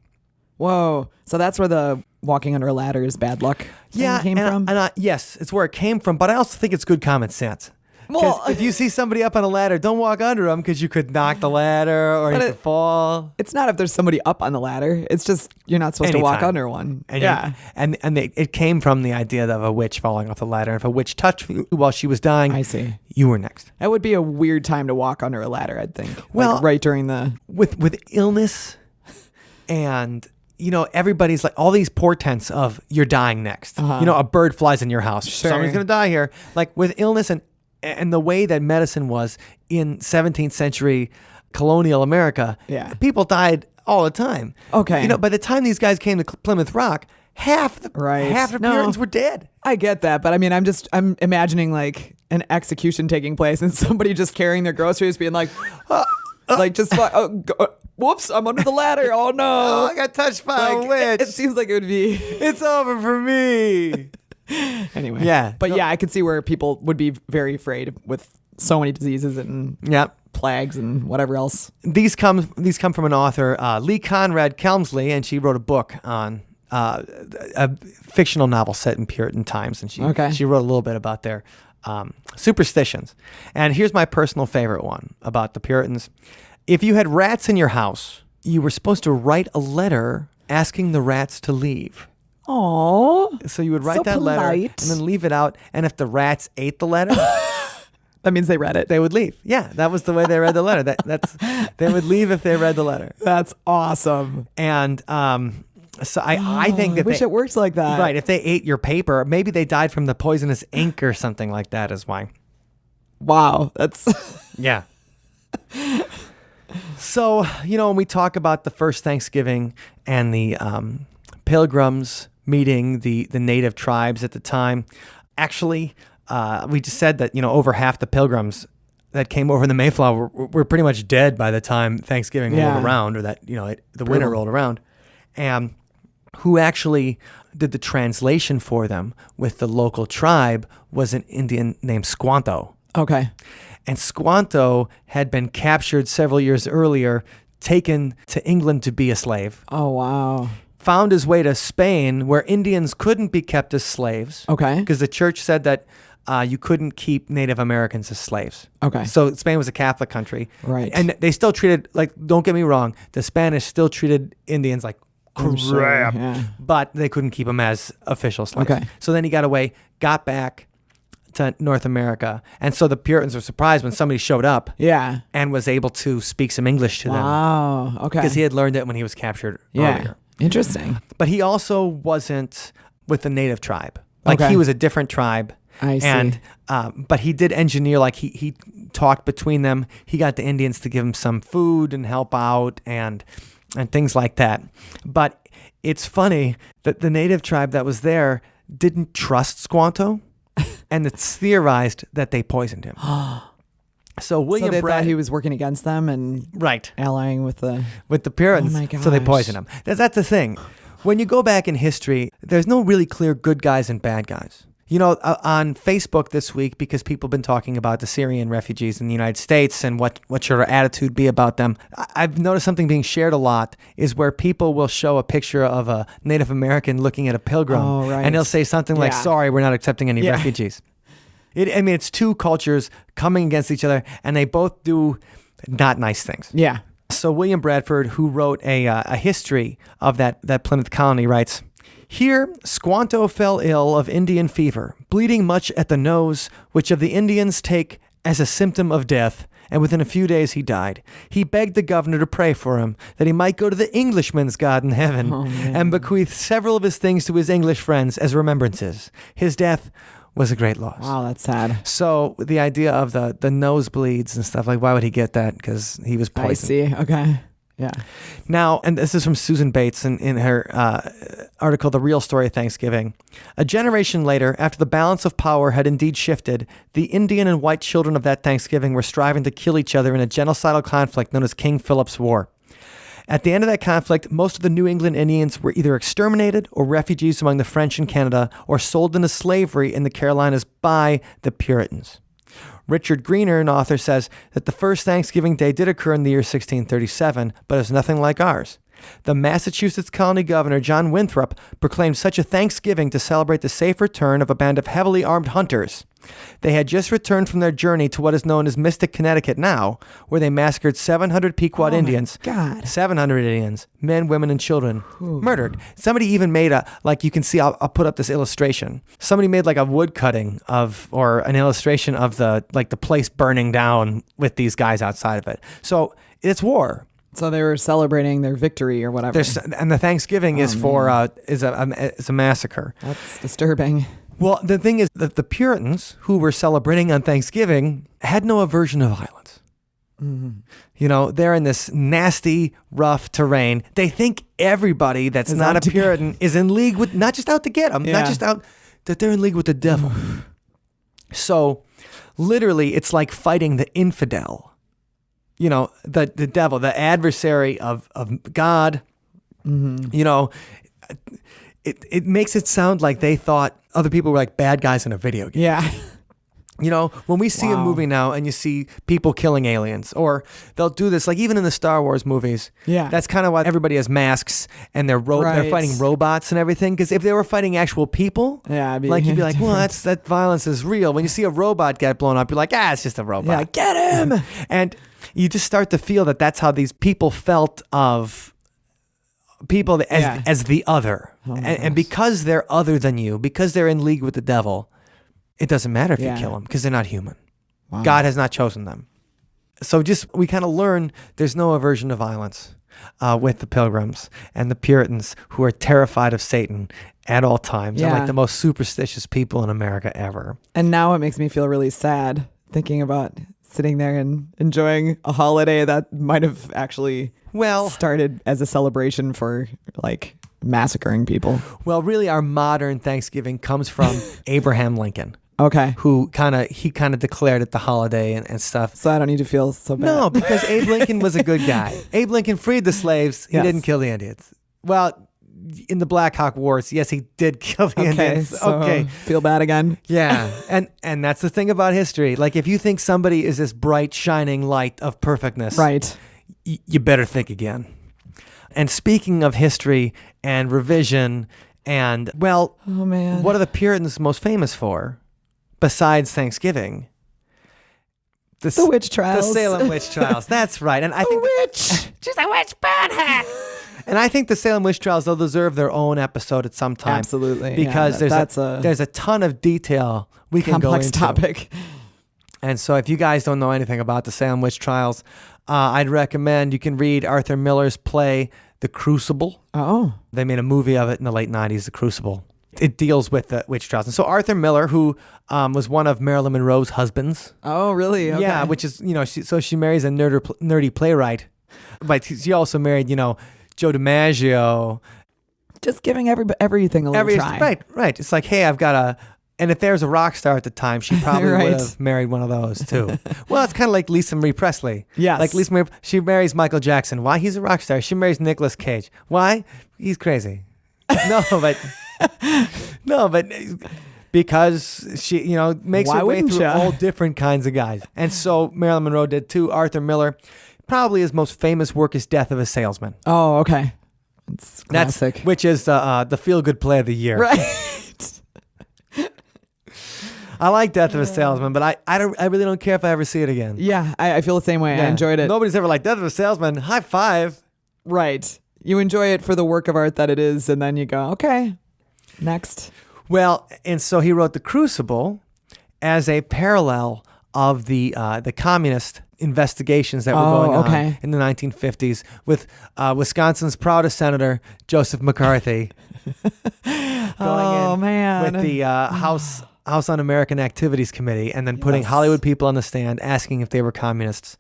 S3: Whoa. So that's where the walking under a ladder is bad luck thing came from?
S2: Yes, it's where it came from, but I also think it's good common sense.
S3: Well,
S2: If you see somebody up on a ladder, don't walk under them because you could knock the ladder or you could fall.
S3: it's not if there's somebody up on the ladder. It's just you're not supposed to walk
S2: Anytime.
S3: under one.
S2: And
S3: yeah.
S2: it came from the idea of a witch falling off the ladder. If a witch touched you while she was dying,
S3: I see.
S2: you were next.
S3: That would be a weird time to walk under a ladder, I'd think.
S2: Well-
S3: Like right during the...
S2: With illness and... everybody's like all these portents of you're dying next.
S3: Uh-huh.
S2: A bird flies in your house.
S3: Sure.
S2: Someone's going to die here. Like with illness and the way that medicine was in 17th century colonial America,
S3: Yeah.
S2: people died all the time.
S3: Okay.
S2: By the time these guys came to Plymouth Rock, half the
S3: No.
S2: Puritans were dead.
S3: I get that, but I'm imagining like an execution taking place and somebody just carrying their groceries being like... whoops, I'm under the ladder. Oh no.
S2: Oh, I got touched by a witch.
S3: It seems like it would be...
S2: It's over for me.
S3: Anyway.
S2: Yeah.
S3: But yeah, I could see where people would be very afraid with so many diseases and
S2: Yep.
S3: plagues and whatever else.
S2: These come from an author, Lee Conrad Kelmsley, and she wrote a book on a fictional novel set in Puritan times, and she wrote a little bit about their superstitions. And here's my personal favorite one about the Puritans. If you had rats in your house, you were supposed to write a letter asking the rats to leave.
S3: Oh,
S2: So you would write
S3: so
S2: that letter
S3: polite.
S2: and then leave it out. And if the rats ate the letter,
S3: that means they read it.
S2: they would leave. Yeah, that was the way they read the letter. They would leave if they read the letter.
S3: That's awesome.
S2: And so I think that
S3: I wish it worked like that.
S2: Right, if they ate your paper, maybe they died from the poisonous ink or something like that is why.
S3: Wow, that's
S2: Yeah. So, when we talk about the first Thanksgiving and the Pilgrims meeting the native tribes at the time, actually, we just said that, over half the Pilgrims that came over in the Mayflower were pretty much dead by the time Thanksgiving rolled around, or that, the winter rolled around. And who actually did the translation for them with the local tribe was an Indian named Squanto.
S3: okay.
S2: And Squanto had been captured several years earlier, taken to England to be a slave,
S3: Oh, wow.
S2: found his way to Spain, where Indians couldn't be kept as slaves.
S3: Okay.
S2: Because the church said that you couldn't keep Native Americans as slaves.
S3: Okay.
S2: So Spain was a Catholic country.
S3: Right.
S2: And they still treated, don't get me wrong, the Spanish still treated Indians like
S3: sure,
S2: crap,
S3: yeah.
S2: but they couldn't keep them as official slaves.
S3: Okay.
S2: So then he got away, got back to North America. And so the Puritans were surprised when somebody showed up
S3: Yeah.
S2: and was able to speak some English to them.
S3: Wow. Okay.
S2: Because he had learned it when he was captured earlier.
S3: Interesting.
S2: But he also wasn't with the native tribe. Like
S3: Okay.
S2: he was a different tribe.
S3: I see.
S2: And but he did engineer, like he talked between them. He got the Indians to give him some food and help out and things like that. But it's funny that the native tribe that was there didn't trust Squanto, and it's theorized that they poisoned him. So William
S3: so they
S2: Brad,
S3: thought he was working against them and
S2: right,
S3: allying with the.
S2: with the Puritans,
S3: Oh my
S2: so they
S3: gosh.
S2: poisoned him. That's the thing. When you go back in history, there's no really clear good guys and bad guys. On Facebook this week, because people have been talking about the Syrian refugees in the United States and what should our attitude be about them, I've noticed something being shared a lot is where people will show a picture of a Native American looking at a pilgrim,
S3: Oh, right.
S2: and they'll say something like,
S3: Yeah.
S2: sorry, we're not accepting any
S3: Yeah.
S2: refugees. It's two cultures coming against each other, and they both do not nice things.
S3: Yeah.
S2: So William Bradford, who wrote a history of that Plymouth colony, writes, "Here, Squanto fell ill of Indian fever, bleeding much at the nose, which of the Indians take as a symptom of death, and within a few days he died. He begged the governor to pray for him, that he might go to the Englishman's God in heaven, and bequeath several of his things to his English friends as remembrances. His death was a great loss."
S3: Wow, that's sad.
S2: So the idea of the nosebleeds and stuff, like, why would he get that? Because he was
S3: I
S2: poisoned.
S3: see. Okay. Yeah.
S2: Now, and this is from Susan Bates in her article, The Real Story of Thanksgiving. "A generation later, after the balance of power had indeed shifted, the Indian and white children of that Thanksgiving were striving to kill each other in a genocidal conflict known as King Philip's War. At the end of that conflict, most of the New England Indians were either exterminated or refugees among the French in Canada or sold into slavery in the Carolinas by the Puritans. Richard Greener, an author, says that the first Thanksgiving Day did occur in the year 1637, but it's nothing like ours. The Massachusetts colony governor, John Winthrop, proclaimed such a Thanksgiving to celebrate the safe return of a band of heavily armed hunters. They had just returned from their journey to what is known as Mystic, Connecticut now, where they massacred 700 Pequot Indians.
S3: God.
S2: 700 Indians, men, women, and children, murdered. Somebody even made you can see, I'll put up this illustration. Somebody made like a wood cutting or an illustration of the place burning down with these guys outside of it. So it's war.
S3: So they were celebrating their victory or whatever.
S2: And the Thanksgiving is a massacre.
S3: That's disturbing.
S2: Well, the thing is that the Puritans, who were celebrating on Thanksgiving, had no aversion to violence. Mm-hmm. They're in this nasty, rough terrain. They think everybody that's not a Puritan is in league with, not just out to get them, not just out, that they're in league with the devil. So, literally, it's like fighting the infidel. The devil, the adversary of God. Mm-hmm. It makes it sound like they thought other people were like bad guys in a video game.
S3: Yeah.
S2: You know, when we see a movie now and you see people killing aliens, or they'll do this, like even in the Star Wars movies.
S3: Yeah.
S2: That's kind of why everybody has masks and they're fighting robots and everything. Because if they were fighting actual people, you'd be like, well, that violence is real. When you see a robot get blown up, you're like, it's just a robot.
S3: Yeah, get him.
S2: And you just start to feel that that's how these people felt of people as the other. And because they're other than you, because they're in league with the devil, it doesn't matter if you kill them because they're not human. Wow. God has not chosen them. So we kind of learn there's no aversion to violence with the Pilgrims and the Puritans, who are terrified of Satan at all times. They're like the most superstitious people in America ever.
S3: And now it makes me feel really sad thinking about sitting there and enjoying a holiday that might have actually started as a celebration for like massacring people.
S2: Well, really our modern Thanksgiving comes from Abraham Lincoln.
S3: Okay.
S2: Who kind of declared it the holiday and stuff.
S3: So I don't need to feel so bad.
S2: No, because Abe Lincoln was a good guy. Abe Lincoln freed the slaves. He didn't kill the Indians. Well, in the Black Hawk Wars, yes, he did kill the Indians.
S3: So feel bad again.
S2: Yeah. And that's the thing about history. Like if you think somebody is this bright, shining light of perfectness,
S3: right,
S2: you better think again. And speaking of history and revision and, what are the Puritans most famous for? Besides Thanksgiving,
S3: the witch trials,
S2: the Salem witch trials. That's right, and I think
S4: She's a witch burnhead.
S2: And I think the Salem witch trials, they'll deserve their own episode at some time.
S3: Absolutely,
S2: because there's a ton of detail we can go into.
S3: Complex topic.
S2: And so, if you guys don't know anything about the Salem witch trials, I'd recommend you can read Arthur Miller's play, The Crucible.
S3: Oh,
S2: they made a movie of it in the late '90s, The Crucible. It deals with the witch trials. And so Arthur Miller, who was one of Marilyn Monroe's husbands.
S3: Oh, really? Okay.
S2: Yeah, which is, she marries a nerdy playwright. But she also married, Joe DiMaggio.
S3: Just giving everything a little try.
S2: Right. It's like, hey, I've got and if there's a rock star at the time, she probably would have married one of those too. Well, it's kind of like Lisa Marie Presley.
S3: Yes.
S2: Like Lisa Marie, she marries Michael Jackson. Why? He's a rock star. She marries Nicolas Cage. Why? He's crazy. No, but because she, makes her way through all different kinds of guys. And so Marilyn Monroe did too. Arthur Miller, probably his most famous work is Death of a Salesman.
S3: Oh, okay. It's classic.
S2: Which is the feel-good play of the year.
S3: Right.
S2: I like Death of a Salesman, but I really don't care if I ever see it again.
S3: Yeah, I feel the same way. Yeah. I enjoyed it.
S2: Nobody's ever like, Death of a Salesman, high five.
S3: Right. You enjoy it for the work of art that it is, and then you go, okay, next.
S2: Well, and so he wrote The Crucible as a parallel of the communist investigations that were going on in the 1950s with Wisconsin's proudest senator, Joseph McCarthy, going in with the House Un-American Activities Committee, and then putting Hollywood people on the stand, asking if they were communists,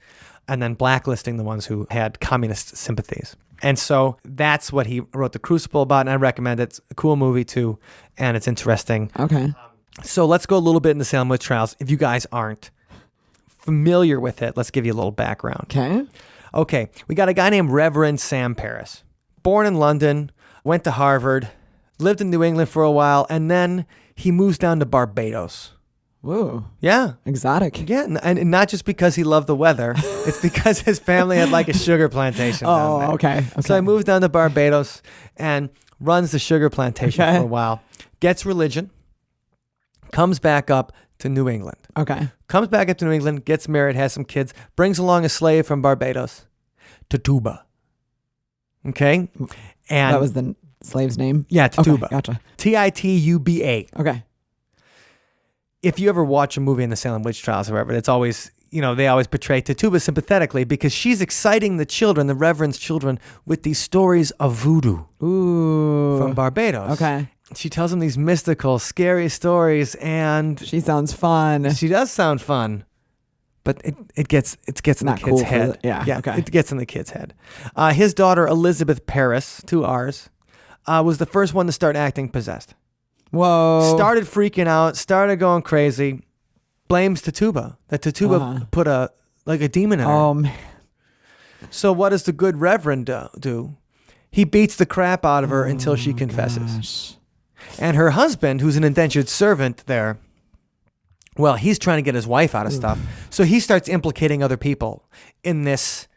S2: and then blacklisting the ones who had communist sympathies. And so that's what he wrote The Crucible about, and I recommend it. It's a cool movie too, and it's interesting.
S3: Okay.
S2: So let's go a little bit in the Salem witch trials. If you guys aren't familiar with it, let's give you a little background. Okay. We got a guy named Reverend Sam Paris. Born in London, went to Harvard, lived in New England for a while, and then he moves down to Barbados.
S3: Whoa.
S2: Yeah.
S3: Exotic.
S2: Yeah, and not just because he loved the weather. It's because his family had like a sugar plantation down there.
S3: Okay.
S2: So he moves down to Barbados and runs the sugar plantation for a while, gets religion, comes back up to New England.
S3: Okay.
S2: Comes back up to New England, gets married, has some kids, brings along a slave from Barbados, Tituba. Okay? And
S3: that was the slave's name?
S2: Yeah, Tituba.
S3: Okay, gotcha.
S2: Tituba.
S3: Okay.
S2: If you ever watch a movie in the Salem witch trials or whatever, it's always, they always portray Tituba sympathetically because she's exciting the children, the Reverend's children, with these stories of voodoo.
S3: Ooh.
S2: From Barbados.
S3: Okay.
S2: She tells them these mystical, scary stories, and
S3: she sounds fun.
S2: She does sound fun, but it gets in the kid's head.
S3: Okay.
S2: It gets in the kid's head. His daughter Elizabeth Paris, 2 R's, was the first one to start acting possessed.
S3: Whoa.
S2: Started freaking out, started going crazy, blames Tituba. That Tituba put a demon in her.
S3: Oh, man.
S2: So what does the good Reverend do? He beats the crap out of her until she confesses.
S3: Gosh.
S2: And her husband, who's an indentured servant there, Well, he's trying to get his wife out of stuff. So he starts implicating other people in this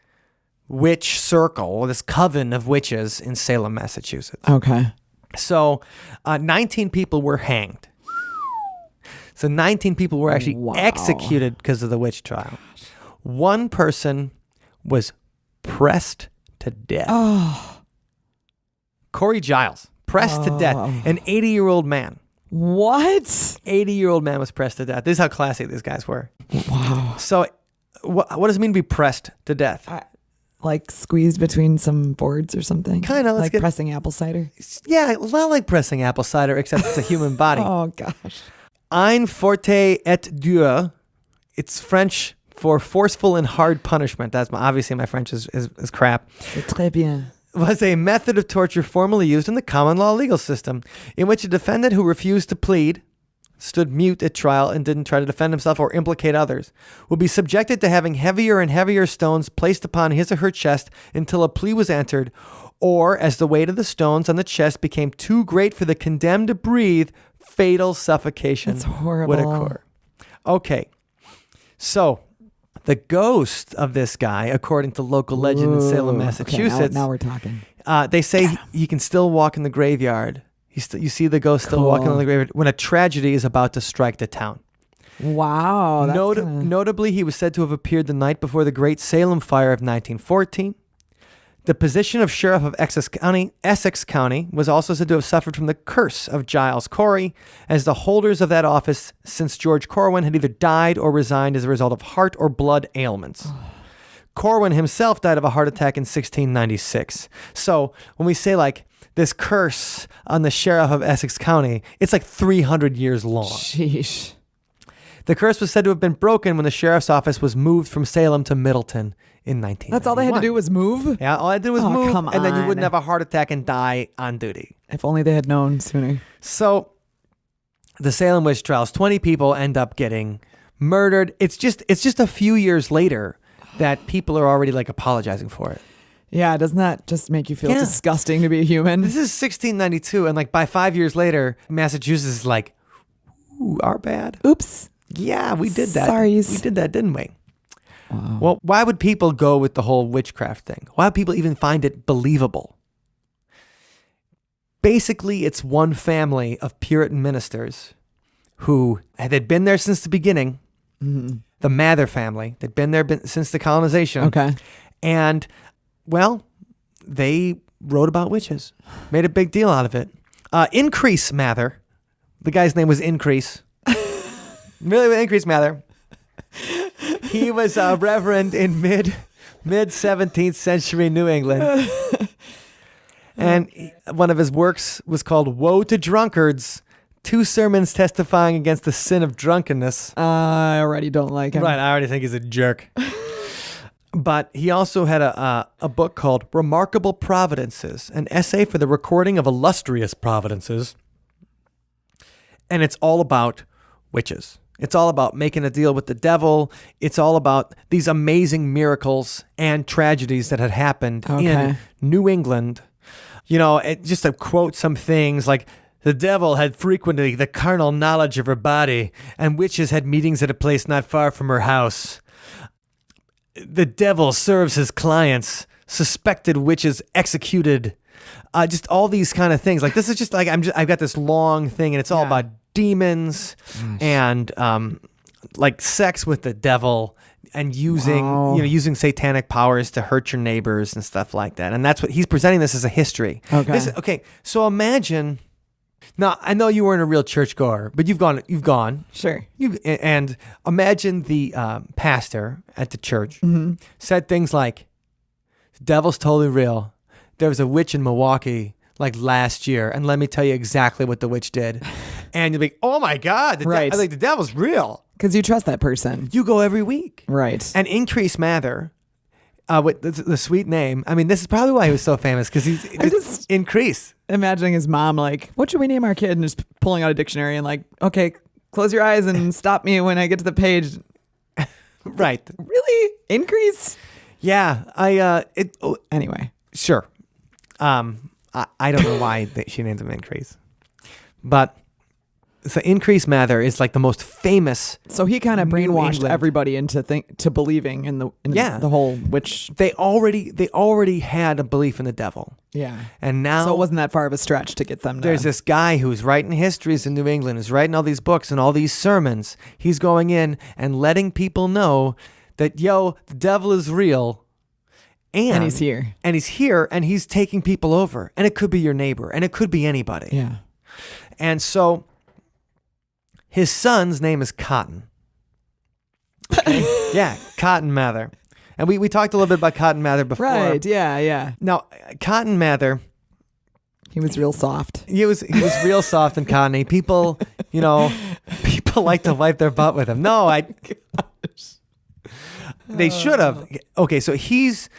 S2: witch circle, this coven of witches in Salem, Massachusetts.
S3: Okay.
S2: So 19 people were hanged. So 19 people were actually executed because of the witch trial. One person was pressed to death. Corey Giles, pressed to death. An 80-year-old man.
S3: What?
S2: 80-year-old man was pressed to death. This is how classy these guys were.
S3: Wow.
S2: So what does it mean to be pressed to death?
S3: Like squeezed between some boards or something?
S2: Kind of.
S3: Like pressing apple cider?
S2: Yeah, a lot like pressing apple cider, except it's a human body.
S3: Oh, gosh.
S2: Un forte et dur. It's French for forceful and hard punishment. That's obviously my French is crap.
S3: C'est très bien.
S2: Was a method of torture formerly used in the common law legal system, in which a defendant who refused to plead, stood mute at trial, and didn't try to defend himself or implicate others, will be subjected to having heavier and heavier stones placed upon his or her chest until a plea was entered, or, as the weight of the stones on the chest became too great for the condemned to breathe, fatal suffocation
S3: That's horrible.
S2: would occur. Okay, so the ghost of this guy, according to local legend in Salem, Massachusetts.
S3: Okay, now we're talking.
S2: They say he can still walk in the graveyard. You see the ghost still walking in the graveyard when a tragedy is about to strike the town.
S3: Wow. That's
S2: Notably, he was said to have appeared the night before the Great Salem Fire of 1914. The position of sheriff of Essex County was also said to have suffered from the curse of Giles Corey, as the holders of that office since George Corwin had either died or resigned as a result of heart or blood ailments. Corwin himself died of a heart attack in 1696. So when we say like this curse on the sheriff of Essex County, it's like 300 years long.
S3: Sheesh.
S2: The curse was said to have been broken when the sheriff's office was moved from Salem to Middleton in 1991.
S3: That's all they had to do was move?
S2: Yeah, all I did was move,
S3: come
S2: and then you
S3: on.
S2: wouldn't have a heart attack and die on duty.
S3: If only they had known sooner.
S2: So the Salem witch trials, 20 people end up getting murdered. It's just a few years later that people are already like apologizing for it.
S3: Yeah, doesn't that just make you feel disgusting to be a human?
S2: This is 1692, and like by 5 years later, Massachusetts is like, ooh, our bad.
S3: Oops.
S2: Yeah, we did that.
S3: Sorries.
S2: We did that, didn't we? Wow. Well, why would people go with the whole witchcraft thing? Why would people even find it believable? Basically, it's one family of Puritan ministers who had been there since the beginning. Mm-hmm. The Mather family. They'd been there since the colonization.
S3: Okay.
S2: And, well, they wrote about witches. Made a big deal out of it. Increase Mather. The guy's name was Increase. Really, Increase Mather. He was a reverend in mid 17th century New England. And one of his works was called Woe to Drunkards, 2 sermons testifying against the sin of drunkenness.
S3: I already don't like him.
S2: Right, I already think he's a jerk. But he also had a book called Remarkable Providences, an essay for the recording of illustrious providences. And it's all about witches. It's all about making a deal with the devil. It's all about these amazing miracles and tragedies that had happened in New England. You know, just to quote some things like, the devil had frequently the carnal knowledge of her body, and witches had meetings at a place not far from her house. The devil serves his clients, suspected witches executed. Just all these kind of things. Like, this is just like, I've got this long thing, and it's all about demons and like sex with the devil and using satanic powers to hurt your neighbors and stuff like that. And that's what he's presenting this as a history. Okay. So imagine. Now, I know you weren't a real churchgoer, but you've gone.
S3: Sure.
S2: And imagine the pastor at the church said things like, the devil's totally real. There was a witch in Milwaukee like last year, and let me tell you exactly what the witch did. And you'll be, oh my God, the devil's real.
S3: Because you trust that person.
S2: You go every week.
S3: Right.
S2: And Increase Mather, with the sweet name. I mean, this is probably why he was so famous, because he's just Increase.
S3: Imagining his mom like, what should we name our kid? And just pulling out a dictionary and like, okay, close your eyes and stop me when I get to the page.
S2: Right.
S3: Really? Increase?
S2: Yeah.
S3: Anyway.
S2: Sure. I don't know why she named him Increase. But So Increase Mather is like the most famous.
S3: So he kind of
S2: New
S3: brainwashed
S2: England.
S3: everybody into believing in the whole witch.
S2: They already had a belief in the devil.
S3: Yeah.
S2: And now
S3: So it wasn't that far of a stretch to get them to.
S2: there's this guy who's writing histories in New England, who's writing all these books and all these sermons. He's going in and letting people know that, the devil is real. And
S3: he's here.
S2: And he's here, and he's taking people over. And it could be your neighbor, and it could be anybody.
S3: Yeah.
S2: And so his son's name is Cotton. Okay? Yeah, Cotton Mather. And we talked a little bit about Cotton Mather before.
S3: Right. Yeah.
S2: Now, Cotton Mather,
S3: He was real soft.
S2: he was real soft and cottony. People, people like to wipe their butt with him. No, they should have. Okay, so he's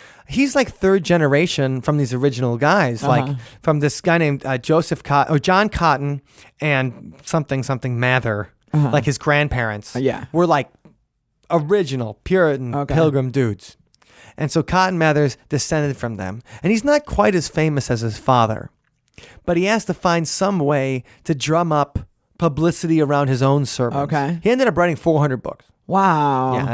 S2: like third generation from these original guys, like from this guy named Joseph Cotton or John Cotton and something Mather, like his grandparents. Were like original Puritan Pilgrim dudes, and so Cotton Mather's descended from them, and he's not quite as famous as his father, but he has to find some way to drum up publicity around his own sermons.
S3: Okay.
S2: He ended up writing 400 books.
S3: Wow.
S2: Yeah,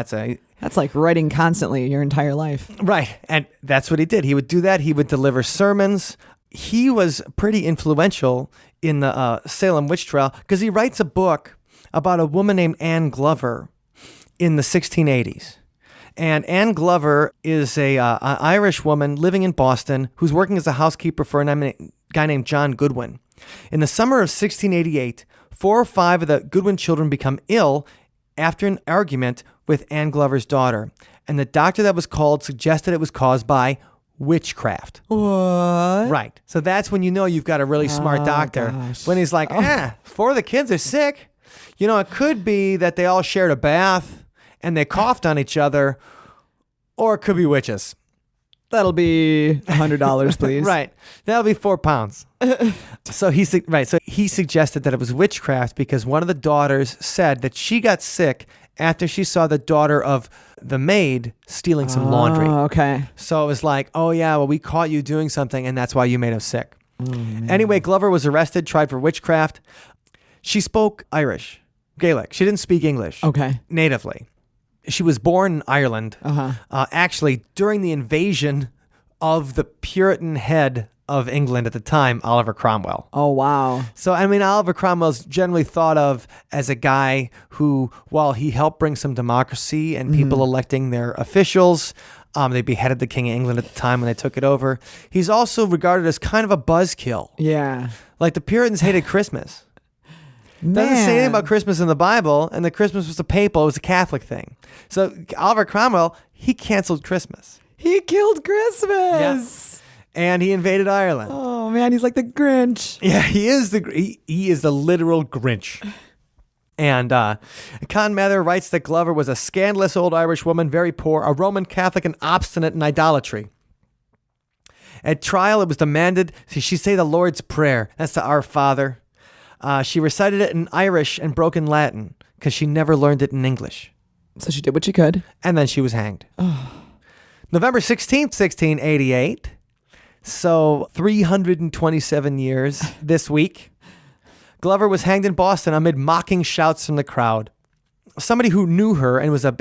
S3: That's like writing constantly your entire life.
S2: right. And that's what he did. He would do that. He would deliver sermons. He was pretty influential in the Salem witch trial because he writes a book about a woman named Anne Glover in the 1680s. And Anne Glover is an Irish woman living in Boston who's working as a housekeeper for a guy named John Goodwin. In the summer of 1688, 4 or 5 of the Goodwin children become ill after an argument with Anne Glover's daughter. And the doctor that was called suggested it was caused by witchcraft.
S3: What?
S2: Right. So that's when you've got a really smart doctor.
S3: Gosh.
S2: When he's like, 4 of the kids are sick. It could be that they all shared a bath and they coughed on each other, or it could be witches.
S3: That'll be $100, please.
S2: Right. That'll be £4. So he suggested that it was witchcraft because one of the daughters said that she got sick after she saw the daughter of the maid stealing some laundry.
S3: Oh, okay.
S2: So it was like, oh yeah, well, we caught you doing something and that's why you made us sick. Anyway, Glover was arrested, tried for witchcraft. She spoke Irish, Gaelic. She didn't speak English natively. She was born in Ireland, actually during the invasion of the Puritan head of England at the time, Oliver Cromwell.
S3: Oh, wow.
S2: So, Oliver Cromwell's generally thought of as a guy who, while he helped bring some democracy and people electing their officials, they beheaded the King of England at the time when they took it over. He's also regarded as kind of a buzzkill.
S3: Yeah.
S2: Like the Puritans hated Christmas. Doesn't say anything about Christmas in the Bible, and the Christmas was it was a Catholic thing. So Oliver Cromwell, he canceled Christmas.
S3: He killed Christmas.
S2: And he invaded Ireland.
S3: Oh man, he's like the Grinch.
S2: Yeah, he is the literal Grinch. And Cotton Mather writes that Glover was a scandalous old Irish woman, very poor, a Roman Catholic, and obstinate in idolatry. At trial, it was demanded she say the Lord's Prayer. That's the Our Father. She recited it in Irish and broken Latin because she never learned it in English.
S3: So she did what she could.
S2: And then she was hanged. November 16th, 1688. So 327 years this week. Glover was hanged in Boston amid mocking shouts from the crowd. Somebody who knew her and was a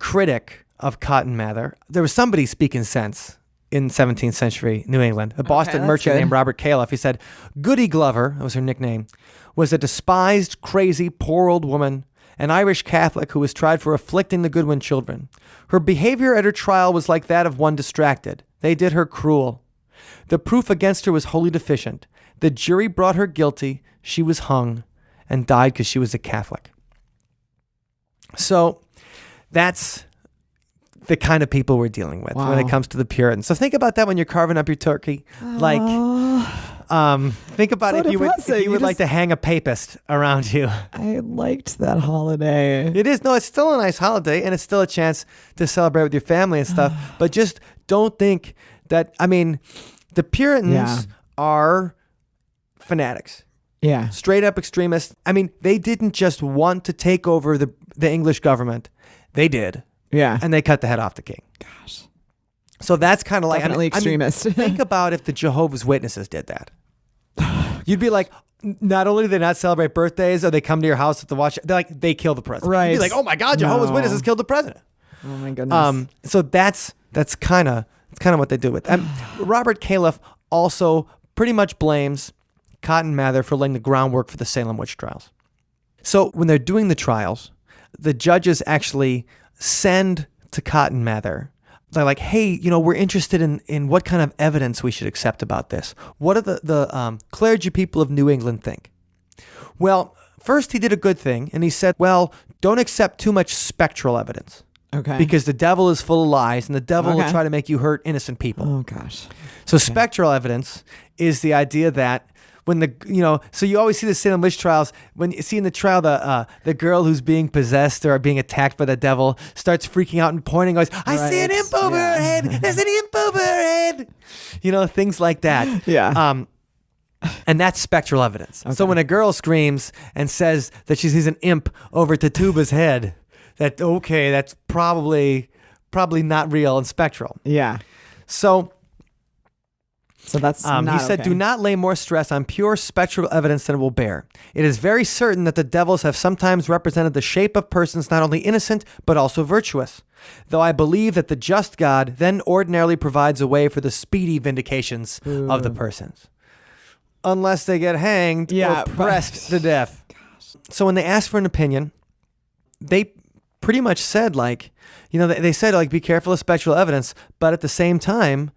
S2: critic of Cotton Mather. There was somebody speaking sense in 17th century New England. A Boston merchant named Robert Califf. He said, Goody Glover, that was her nickname, was a despised, crazy, poor old woman, an Irish Catholic who was tried for afflicting the Goodwin children. Her behavior at her trial was like that of one distracted. They did her cruel. The proof against her was wholly deficient. The jury brought her guilty. She was hung and died because she was a Catholic. So that's the kind of people we're dealing with when it comes to the Puritans. So think about that when you're carving up your turkey. Like, think about
S3: so
S2: if you would like to hang a papist around you.
S3: I liked that holiday.
S2: It is. No, it's still a nice holiday, and it's still a chance to celebrate with your family and stuff. But just don't think that, the Puritans are fanatics.
S3: Yeah.
S2: Straight up extremists. They didn't just want to take over the English government. They did.
S3: Yeah.
S2: And they cut the head off the king.
S3: Gosh.
S2: So that's kind of like...
S3: Definitely extremist.
S2: Think about if the Jehovah's Witnesses did that. You'd be like, not only do they not celebrate birthdays or they come to your house to watch, they kill the president.
S3: Right.
S2: You'd be like, oh my God, Jehovah's
S3: No.
S2: Witnesses killed the president.
S3: Oh my goodness.
S2: So that's kind of what they do with it. Robert Califf also pretty much blames Cotton Mather for laying the groundwork for the Salem witch trials. So when they're doing the trials, the judges actually send to Cotton Mather. They're like, hey, we're interested in what kind of evidence we should accept about this. What do the clergy people of New England think? Well, first he did a good thing, and he said, well, don't accept too much spectral evidence.
S3: Okay.
S2: Because the devil is full of lies, and the devil will
S3: Okay.
S2: try to make you hurt innocent people.
S3: Oh gosh.
S2: So spectral evidence is the idea that when so you always see the Salem witch trials, when you see in the trial the girl who's being possessed or being attacked by the devil starts freaking out and pointing, goes, I see an imp over her head. There's an imp over her head. Things like that.
S3: Yeah.
S2: And that's spectral evidence. So when a girl screams and says that she sees an imp over Tituba's head, that's probably not real and spectral.
S3: Yeah.
S2: So
S3: that's
S2: he said, do not lay more stress on pure spectral evidence than it will bear. It is very certain that the devils have sometimes represented the shape of persons not only innocent, but also virtuous. Though I believe that the just God then ordinarily provides a way for the speedy vindications of the persons. Unless they get hanged or pressed to death. So when they asked for an opinion, they pretty much said, they said, be careful of spectral evidence, but at the same time,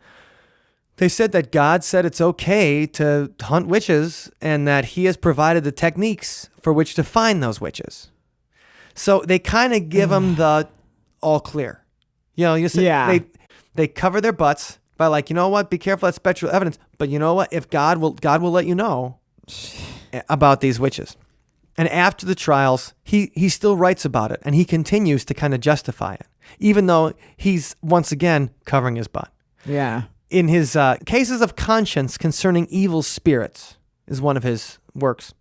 S2: they said that God said it's okay to hunt witches and that he has provided the techniques for which to find those witches. So they kind of give them the all clear. They cover their butts by be careful of spectral evidence, but you know what? If God will let you know about these witches. And after the trials, he still writes about it and he continues to kind of justify it, even though he's once again covering his butt.
S3: Yeah.
S2: In his Cases of Conscience Concerning Evil Spirits is one of his works.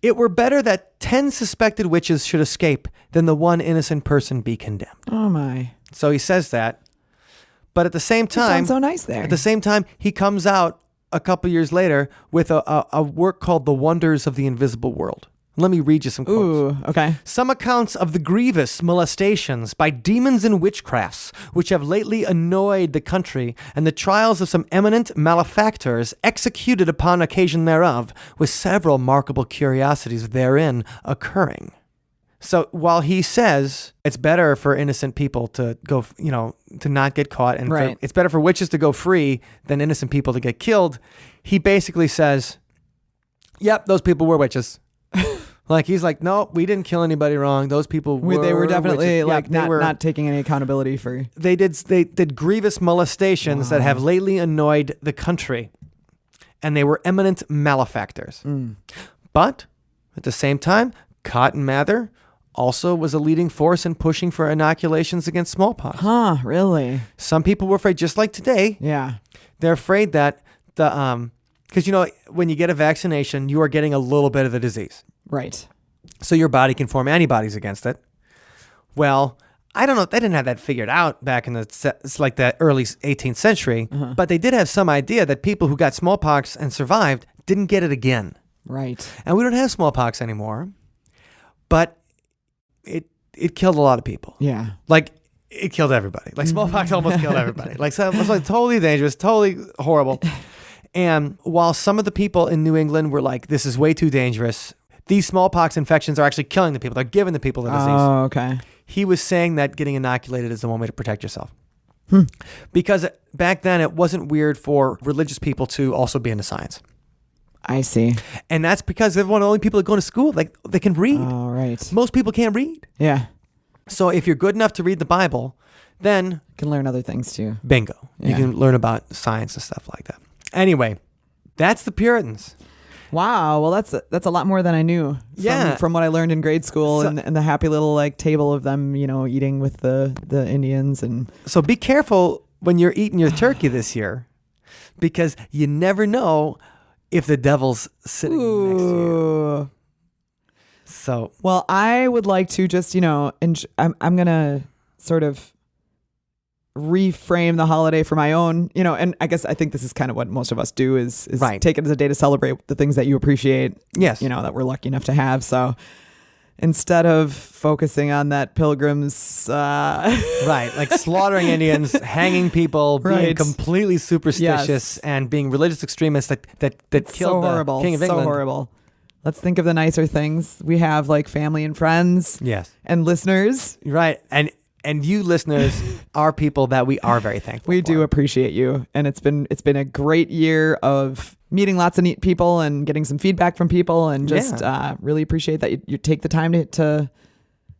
S2: It were better that 10 suspected witches should escape than the one innocent person be condemned.
S3: Oh my.
S2: So he says that. But at the same time,
S3: sounds so nice there.
S2: At the same time, he comes out a couple years later with a work called The Wonders of the Invisible World. Let me read you some quotes.
S3: Ooh, okay.
S2: Some accounts of the grievous molestations by demons and witchcrafts which have lately annoyed the country, and the trials of some eminent malefactors executed upon occasion thereof, with several markable curiosities therein occurring. So while he says it's better for innocent people to go, to not get caught, and
S3: right.
S2: it's better for witches to go free than innocent people to get killed, he basically says, yep, those people were witches. He's like, no, we didn't kill anybody wrong. Those people were
S3: They were definitely
S2: witches.
S3: not taking any accountability for.
S2: They did grievous molestations that have lately annoyed the country, and they were eminent malefactors. But at the same time, Cotton Mather also was a leading force in pushing for inoculations against smallpox.
S3: Huh? Really?
S2: Some people were afraid, just like today.
S3: Yeah.
S2: They're afraid that because when you get a vaccination, you are getting a little bit of the disease.
S3: Right.
S2: So your body can form antibodies against it. Well, I don't know. They didn't have that figured out back in the early 18th century, but they did have some idea that people who got smallpox and survived didn't get it again.
S3: Right.
S2: And we don't have smallpox anymore, but it killed a lot of people.
S3: Yeah.
S2: It killed everybody. Smallpox almost killed everybody. So it was totally dangerous, totally horrible. And while some of the people in New England were like, this is way too dangerous, these smallpox infections are actually killing the people. They're giving the people the disease.
S3: Oh, okay.
S2: He was saying that getting inoculated is the one way to protect yourself. Because back then it wasn't weird for religious people to also be into science.
S3: I see.
S2: And that's because they're one of the only people that go to school. They can read.
S3: Oh, right.
S2: Most people can't read.
S3: Yeah.
S2: So if you're good enough to read the Bible, then
S3: You can learn other things too.
S2: bingo. You
S3: Yeah.
S2: can learn about science and stuff like that. Anyway, that's the Puritans.
S3: Wow. Well, that's a lot more than I knew. From what I learned in grade school,
S2: So-
S3: and the happy little table of them, eating with the Indians and.
S2: So be careful when you're eating your turkey this year, because you never know if the devil's sitting next to you.
S3: Ooh.
S2: So
S3: Well, I would like to just, I'm going to sort of reframe the holiday for my own, and I think this is kind of what most of us do is
S2: Right.
S3: take it as a day to celebrate the things that you appreciate.
S2: Yes.
S3: That we're lucky enough to have. So instead of focusing on that Pilgrims,
S2: Right, like slaughtering Indians, hanging people, being
S3: Right.
S2: completely superstitious,
S3: Yes.
S2: and being religious extremists that
S3: so
S2: killed
S3: horrible,
S2: the King of
S3: so
S2: England.
S3: horrible. Let's think of the nicer things we have, like family and friends
S2: Yes,
S3: and listeners.
S2: right, and you listeners are people that we are very thankful.
S3: We
S2: for.
S3: do appreciate you, and it's been a great year of meeting lots of neat people and getting some feedback from people, and just really appreciate that you take the time to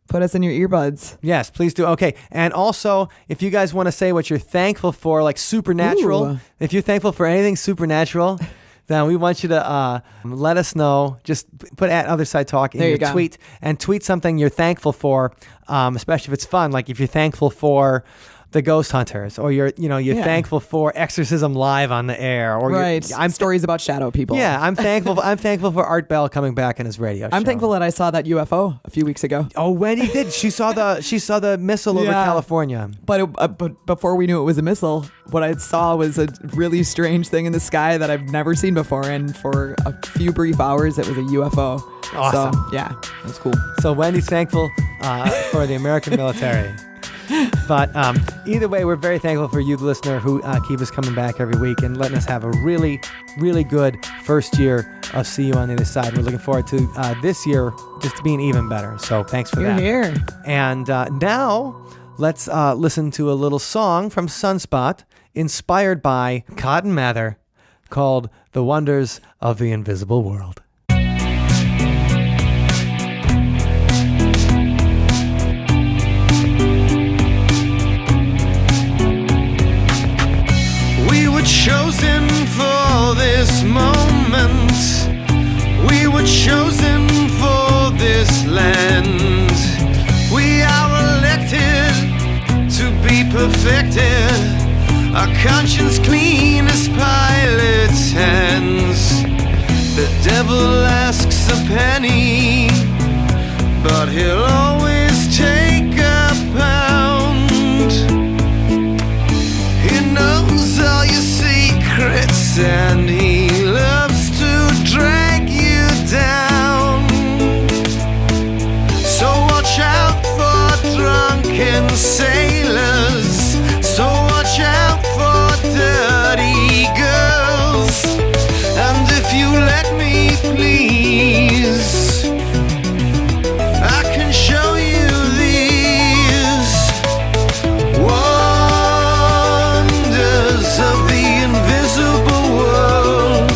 S3: put us in your earbuds.
S2: Yes, please do. Okay, and also if you guys want to say what you're thankful for, like supernatural,
S3: Ooh.
S2: if you're thankful for anything supernatural. Then we want you to let us know. Just put at Other Side Talk in
S3: There
S2: your
S3: you go.
S2: tweet and tweet something you're thankful for, especially if it's fun. Like if you're thankful for the Ghost Hunters, or you're
S3: Yeah.
S2: thankful for Exorcism Live on the air, or
S3: Right.
S2: I'm
S3: stories about shadow people.
S2: yeah, I'm thankful. I'm thankful for Art Bell coming back in his radio show.
S3: I'm thankful that I saw that UFO a few weeks ago.
S2: Oh, Wendy did. She saw the missile over
S3: Yeah.
S2: California.
S3: But before we knew it was a missile, what I saw was a really strange thing in the sky that I've never seen before. And for a few brief hours, it was a UFO.
S2: Awesome.
S3: So, yeah, it was cool.
S2: So Wendy's thankful for the American military. But either way, we're very thankful for you, the listener, who keep us coming back every week and letting us have a really, really good first year of See You on the Other Side. We're looking forward to this year just being even better. So thanks for
S3: You're
S2: that.
S3: here.
S2: And now let's listen to a little song from Sunspot inspired by Cotton Mather called The Wonders of the Invisible World.
S5: We were chosen for this moment. We were chosen for this land. We are elected to be perfected. Our conscience clean as Pilate's hands. The devil asks a penny, but he'll always take a pound. He knows all your secrets and he loves to drag you down. So watch out for drunken sailors. So watch out for dirty girls. And if you let me, please, I can show you these wonders of the invisible world.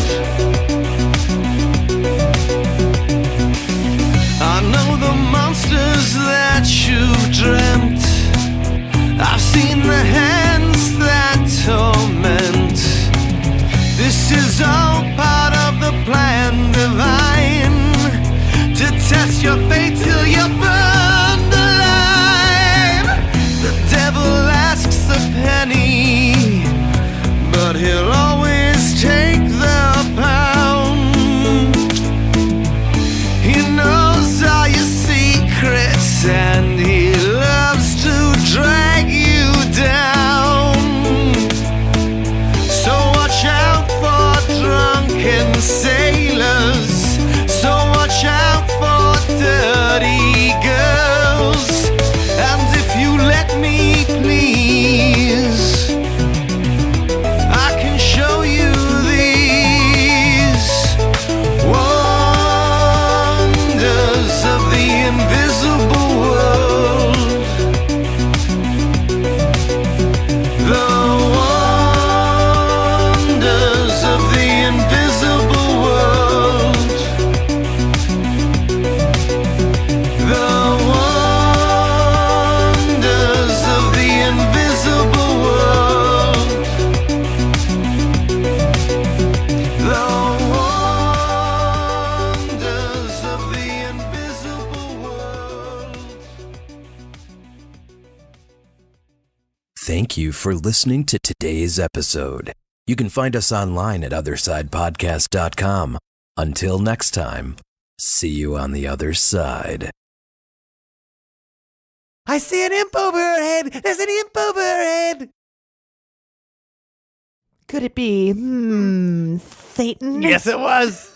S5: I know the monsters that you've dreamt. I've seen the hands that torment. This is all part of the plan divine, to test your faith till you're burned alive. The devil asks a penny, but he'll always take the pound. He knows all your secrets and he loves to drag you down. So watch out for drunken sailors. So watch out for dirty girls. And if you let me, please, I can show you these wonders of the invisible world. The wonders of the invisible world. The wonders of the invisible world. The wonders of the invisible world.
S1: Thank you for listening to today's episode. You can find us online at OthersidePodcast.com. Until next time, see you on the other side.
S2: I see an imp over her head. There's an imp over her head.
S3: Could it be, Satan?
S2: Yes, it was.